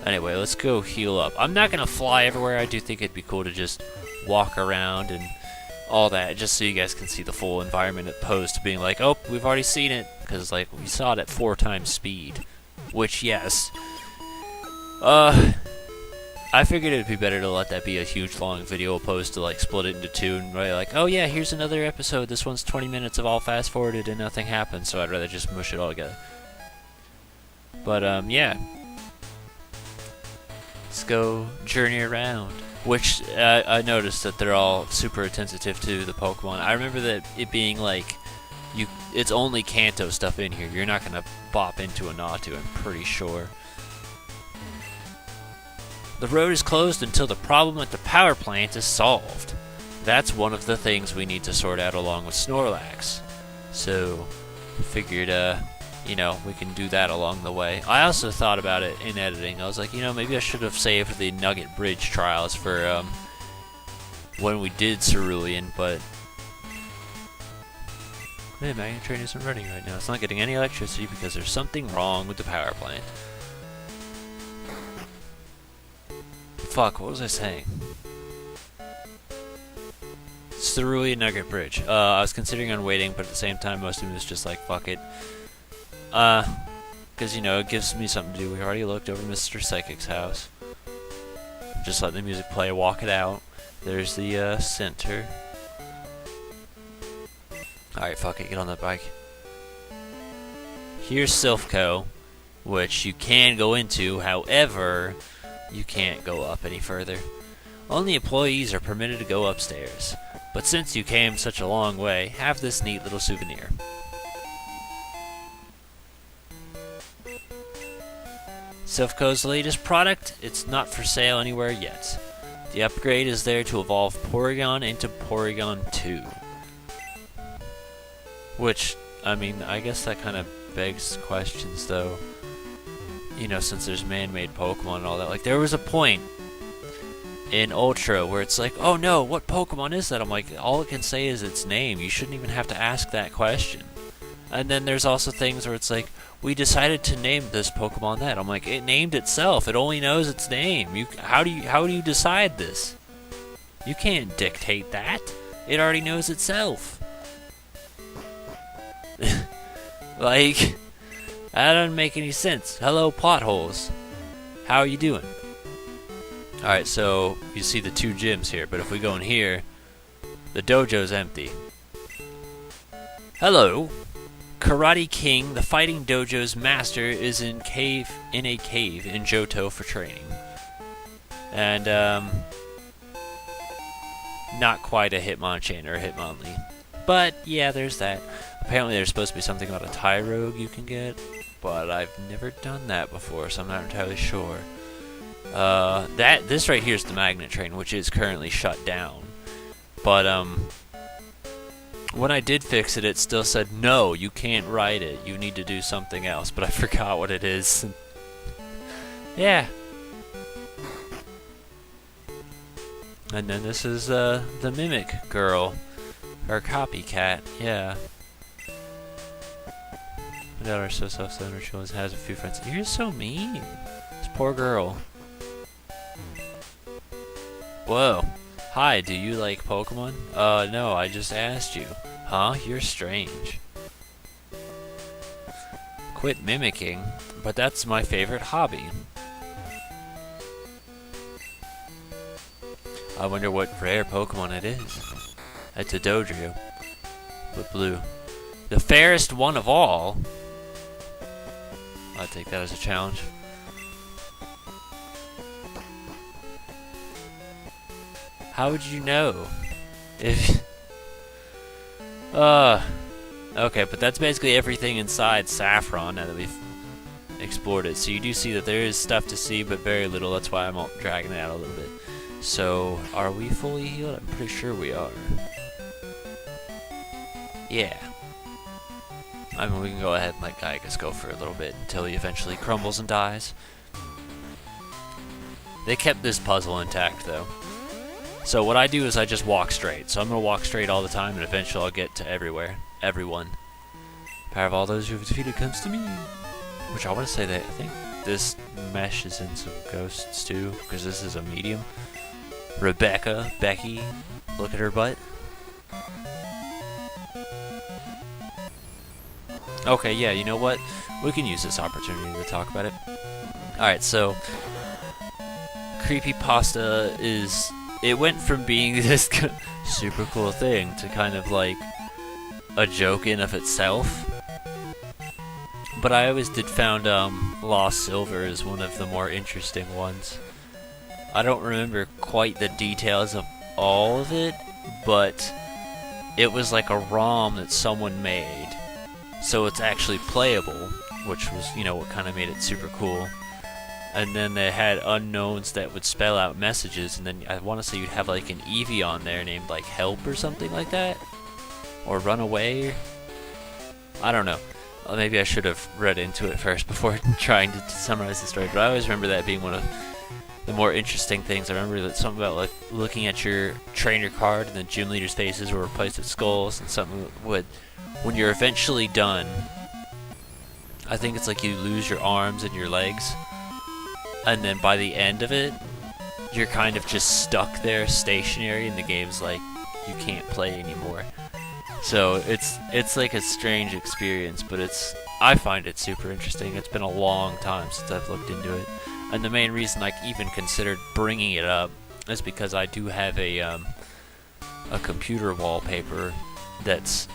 Anyway, let's go heal up. I'm not gonna fly everywhere. I do think it'd be cool to just walk around and all that, just so you guys can see the full environment opposed to being like, oh, we've already seen it, because like we saw it at 4 times speed. Which, yes. I figured it'd be better to let that be a huge long video opposed to like split it into 2 and really like, oh yeah, here's another episode. This one's 20 minutes of all fast forwarded and nothing happens. So I'd rather just mush it all together. But yeah, let's go journey around. Which I noticed that they're all super attentive to the Pokemon. I remember that it being like, it's only Kanto stuff in here. You're not gonna bop into a Natu, I'm pretty sure. The road is closed until the problem at the power plant is solved. That's one of the things we need to sort out along with Snorlax. So, figured, you know, we can do that along the way. I also thought about it in editing. I was like, you know, maybe I should have saved the Nugget Bridge trials for, when we did Cerulean, but... Hey, Magnet Train isn't running right now. It's not getting any electricity because there's something wrong with the power plant. Fuck, what was I saying? Cerulean Nugget Bridge. I was considering on waiting, but at the same time, most of it was just like, fuck it. Because, you know, it gives me something to do. We already looked over Mr. Psychic's house. Just let the music play, walk it out. There's the, center. Alright, fuck it, get on that bike. Here's Silphco, which you can go into, however... you can't go up any further. Only employees are permitted to go upstairs. But since you came such a long way, have this neat little souvenir. Silphco's latest product, it's not for sale anywhere yet. The upgrade is there to evolve Porygon into Porygon 2. Which, I mean, I guess that kind of begs questions though. You know, since there's man-made Pokemon and all that. Like, there was a point in Ultra where it's like, oh no, what Pokemon is that? I'm like, all it can say is its name. You shouldn't even have to ask that question. And then there's also things where it's like, we decided to name this Pokemon that. I'm like, it named itself. It only knows its name. How do you decide this? You can't dictate that. It already knows itself. Like... that doesn't make any sense. Hello, potholes. How are you doing? Alright, so you see the 2 gyms here, but if we go in here, the dojo's empty. Hello. Karate King, the fighting dojo's master, is in a cave in Johto for training. And, not quite a Hitmonchan or a Hitmonlee. But, yeah, there's that. Apparently there's supposed to be something about a Tyrogue you can get. But I've never done that before, so I'm not entirely sure. This right here is the Magnet Train, which is currently shut down. But, when I did fix it, it still said, no, you can't ride it. You need to do something else. But I forgot what it is. Yeah. And then this is, the Mimic Girl. Or Copycat, yeah. My daughter's so self-centered, she always has a few friends. You're so mean. This poor girl. Whoa. Hi, do you like Pokemon? No, I just asked you. Huh? You're strange. Quit mimicking, but that's my favorite hobby. I wonder what rare Pokemon it is. It's a Dojo. But blue. The fairest one of all. I'll take that as a challenge. How would you know? If... okay, but that's basically everything inside Saffron now that we've explored it. So you do see that there is stuff to see, but very little. That's why I'm dragging it out a little bit. So, are we fully healed? I'm pretty sure we are. Yeah. I mean, we can go ahead and let Gaius go for a little bit until he eventually crumbles and dies. They kept this puzzle intact, though. So what I do is I just walk straight. So I'm going to walk straight all the time, and eventually I'll get to everywhere. Everyone. Power of all those who have defeated comes to me. Which I want to say that, I think this meshes in some ghosts too, because this is a medium. Rebecca, Becky, look at her butt. Okay, yeah, you know what? We can use this opportunity to talk about it. Alright, so creepypasta is... It went from being this super cool thing to kind of like a joke in of itself. But I always did found Lost Silver as one of the more interesting ones. I don't remember quite the details of all of it, but it was like a ROM that someone made. So it's actually playable, which was, you know, what kind of made it super cool. And then they had unknowns that would spell out messages, and then I want to say you'd have like an Eevee on there named like Help or something like that, or Run Away. I don't know. Maybe I should have read into it first before trying to summarize the story. But I always remember that being one of the more interesting things. I remember that something about like looking at your trainer card and the gym leaders' faces were replaced with skulls, and something would, when you're eventually done, I think it's like you lose your arms and your legs. And then by the end of it, you're kind of just stuck there stationary, and the game's like, you can't play anymore. So it's like a strange experience, but I find it super interesting. It's been a long time since I've looked into it. And the main reason I even considered bringing it up is because I do have a computer wallpaper that's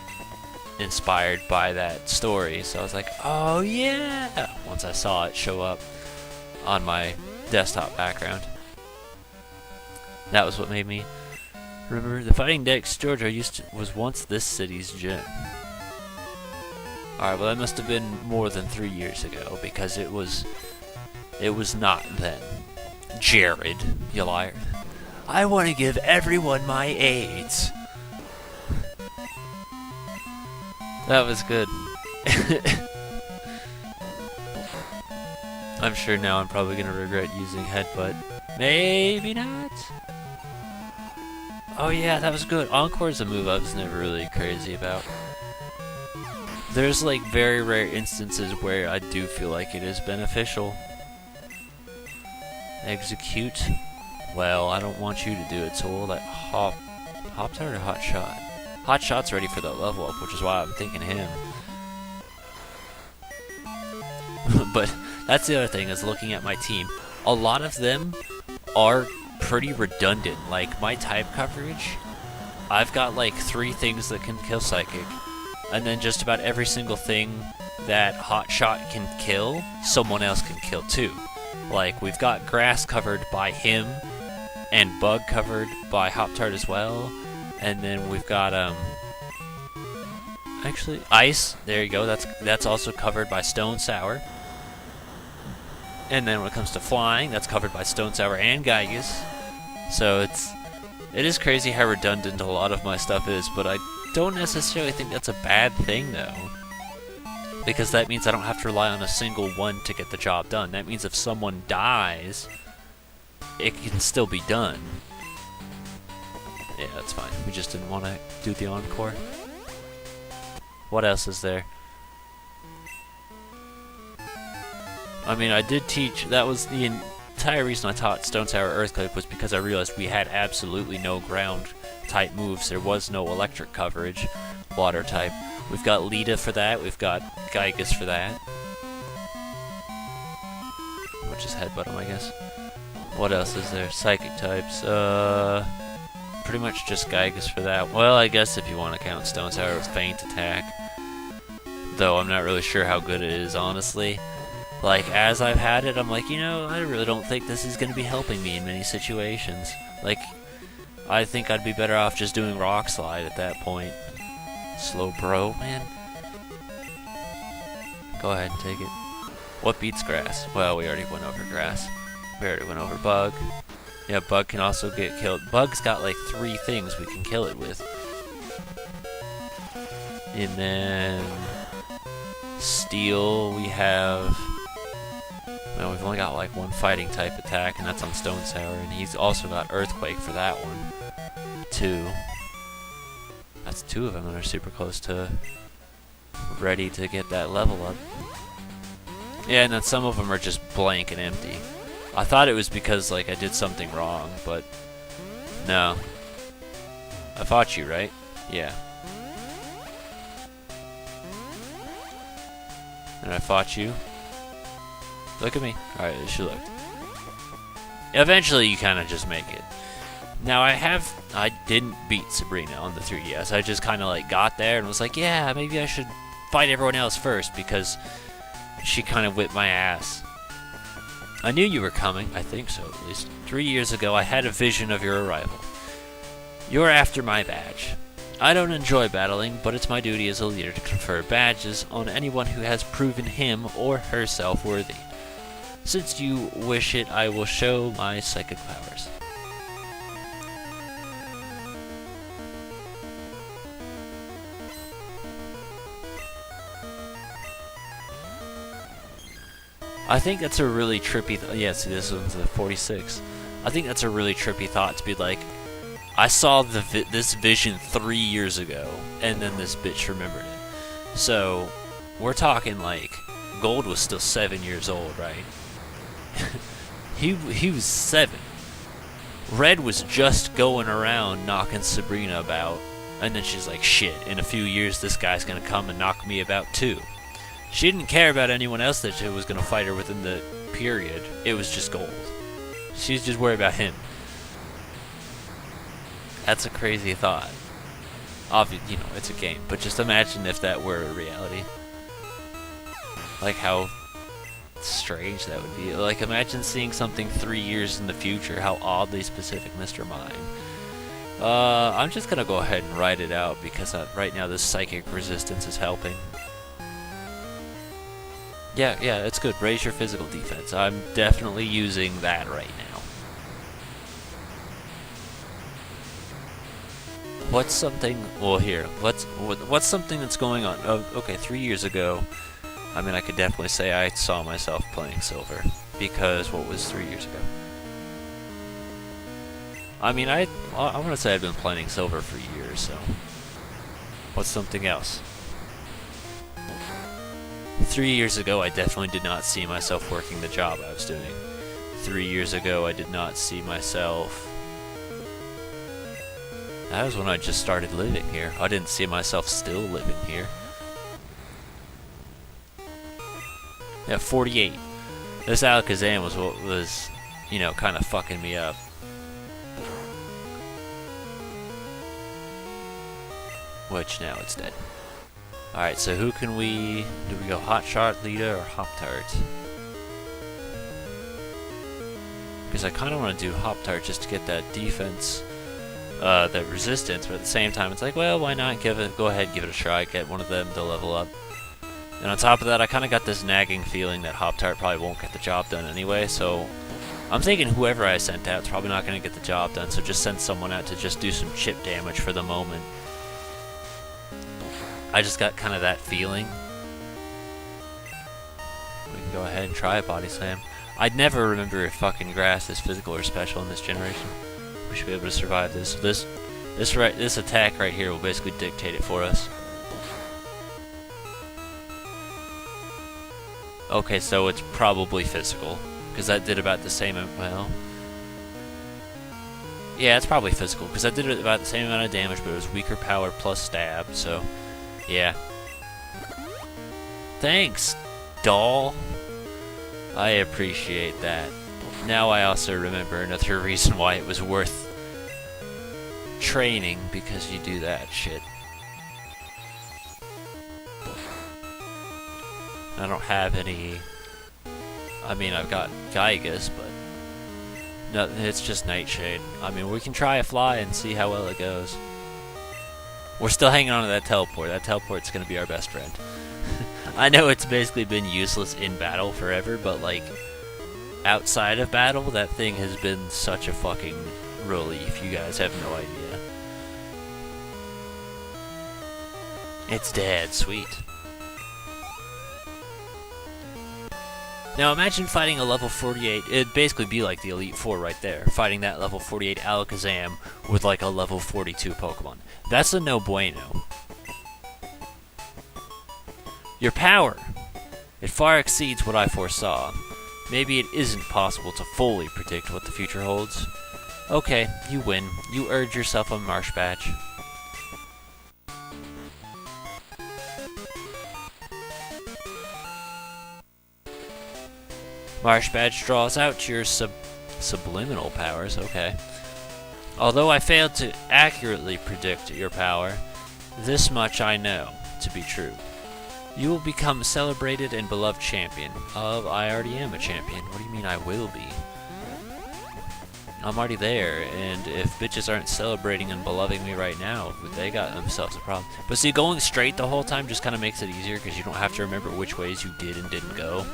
inspired by that story. So I was like, oh yeah! Once I saw it show up on my desktop background. That was what made me remember. The Fighting Decks Georgia was once this city's gym. Alright, well that must have been more than 3 years ago, because it was not then. Jared, you liar. I want to give everyone my AIDS. That was good. I'm sure now I'm probably going to regret using Headbutt. Maybe not. Oh yeah, that was good. Encore is a move I was never really crazy about. There's like very rare instances where I do feel like it is beneficial. Execute. Well, I don't want you to do it, so we'll let Hop Tart or Hot Shot? Hot Shot's ready for that level up, which is why I'm thinking him. But that's the other thing, is looking at my team. A lot of them are pretty redundant. Like my type coverage, I've got like 3 things that can kill Psychic, and then just about every single thing that Hot Shot can kill, someone else can kill too. Like we've got Grass covered by him, and Bug covered by Hop Tart as well, and then we've got actually Ice. There you go. That's also covered by Stone Sour. And then when it comes to flying, that's covered by Stone Sour and Gygus. So it is crazy how redundant a lot of my stuff is, but I don't necessarily think that's a bad thing though. Because that means I don't have to rely on a single one to get the job done. That means if someone dies, it can still be done. Yeah, that's fine. We just didn't want to do the encore. What else is there? I mean, I did teach, that was the entire reason I taught Stone Sour Earthquake, was because I realized we had absolutely no ground type moves. There was no electric coverage, water type. We've got Lita for that, we've got Gygus for that. Which is Headbutt him, I guess. What else is there? Psychic types, pretty much just Gygus for that. Well, I guess if you want to count Stone Sour with Feint Attack. Though I'm not really sure how good it is, honestly. Like, as I've had it, I'm like, you know, I really don't think this is going to be helping me in many situations. Like, I think I'd be better off just doing Rock Slide at that point. Slow Bro, man. Go ahead and take it. What beats Grass? Well, we already went over Grass. We already went over Bug. Yeah, Bug can also get killed. Bug's got like 3 things we can kill it with. And then Steel, we have... Well, we've only got like 1 fighting type attack, and that's on Stone Sour, and he's also got Earthquake for that one. 2. That's 2 of them that are super close to ready to get that level up. Yeah, and then some of them are just blank and empty. I thought it was because, like, I did something wrong, but no. I fought you, right? Yeah. And I fought you. Look at me. Alright, she looked. Eventually, you kind of just make it. Now, I didn't beat Sabrina on the 3DS. I just kind of, like, got there and was like, yeah, maybe I should fight everyone else first, because she kind of whipped my ass. I knew you were coming. I think so, at least. 3 years ago, I had a vision of your arrival. You're after my badge. I don't enjoy battling, but it's my duty as a leader to confer badges on anyone who has proven him or herself worthy. Since you wish it, I will show my psychic powers. I think that's a really trippy yeah, see, this one's the 46. I think that's a really trippy thought to be like, I saw this vision 3 years ago, and then this bitch remembered it. So, we're talking like, Gold was still 7 years old, right? he was 7. Red was just going around knocking Sabrina about, and then she's like, shit, in a few years this guy's gonna come and knock me about too. She didn't care about anyone else that was gonna fight her within the period. It was just Gold. She's just worried about him. That's a crazy thought. Obviously, you know, it's a game, but just imagine if that were a reality. Like how strange that would be. Like, imagine seeing something 3 years in the future. How oddly specific, Mr. Mime. I'm just gonna go ahead and write it out because right now this psychic resistance is helping. Yeah, it's good. Raise your physical defense. I'm definitely using that right now. What's something? Well, here. What's something that's going on? Oh, okay, 3 years ago. I mean, I could definitely say I saw myself playing Silver, because what was 3 years ago? I mean, I want to say I've been playing Silver for years. So, what's something else? 3 years ago, I definitely did not see myself working the job I was doing. 3 years ago, I did not see myself. That was when I just started living here. I didn't see myself still living here. Yeah, 48. This Alakazam was what was, you know, kind of fucking me up. Which now it's dead. Alright, so who can we... Do we go Hot Shot, Lita, or Hop-Tart? Because I kind of want to do Hop-Tart just to get that defense, that resistance, but at the same time it's like, well, why not go ahead and give it a try, get one of them to level up. And on top of that, I kind of got this nagging feeling that Hop-Tart probably won't get the job done anyway, so I'm thinking whoever I sent out is probably not going to get the job done, so just send someone out to just do some chip damage for the moment. I just got kind of that feeling. We can go ahead and try a Body Slam. I'd never remember if fucking grass is physical or special in this generation. We should be able to survive this. This attack right here will basically dictate it for us. Okay, so it's probably physical, because that did about the same, well... Yeah, it's probably physical, because that did about the same amount of damage, but it was weaker power plus stab, so... Yeah. Thanks, doll. I appreciate that. Now I also remember another reason why it was worth training, because you do that shit. I don't have any... I mean, I've got Gygus, but... No, it's just Nightshade. I mean, we can try a fly and see how well it goes. We're still hanging on to that teleport. That teleport's gonna be our best friend. I know it's basically been useless in battle forever, but, like, outside of battle, that thing has been such a fucking relief. You guys have no idea. It's dead. Sweet. Now imagine fighting a level 48, it'd basically be like the Elite Four right there, fighting that level 48 Alakazam with like a level 42 Pokemon. That's a no bueno. Your power! It far exceeds what I foresaw. Maybe it isn't possible to fully predict what the future holds. Okay, you win. You earned yourself a marsh badge. Marsh badge draws out your subliminal powers, okay. Although I failed to accurately predict your power, this much I know to be true. You will become a celebrated and beloved champion. I already am a champion. What do you mean I will be? I'm already there, and if bitches aren't celebrating and beloving me right now, they got themselves a problem. But see, going straight the whole time just kind of makes it easier, because you don't have to remember which ways you did and didn't go.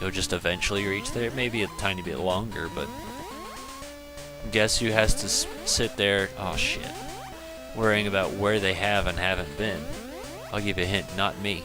You'll just eventually reach there. Maybe a tiny bit longer, but guess who has to sit there, oh shit, worrying about where they have and haven't been. I'll give you a hint, not me.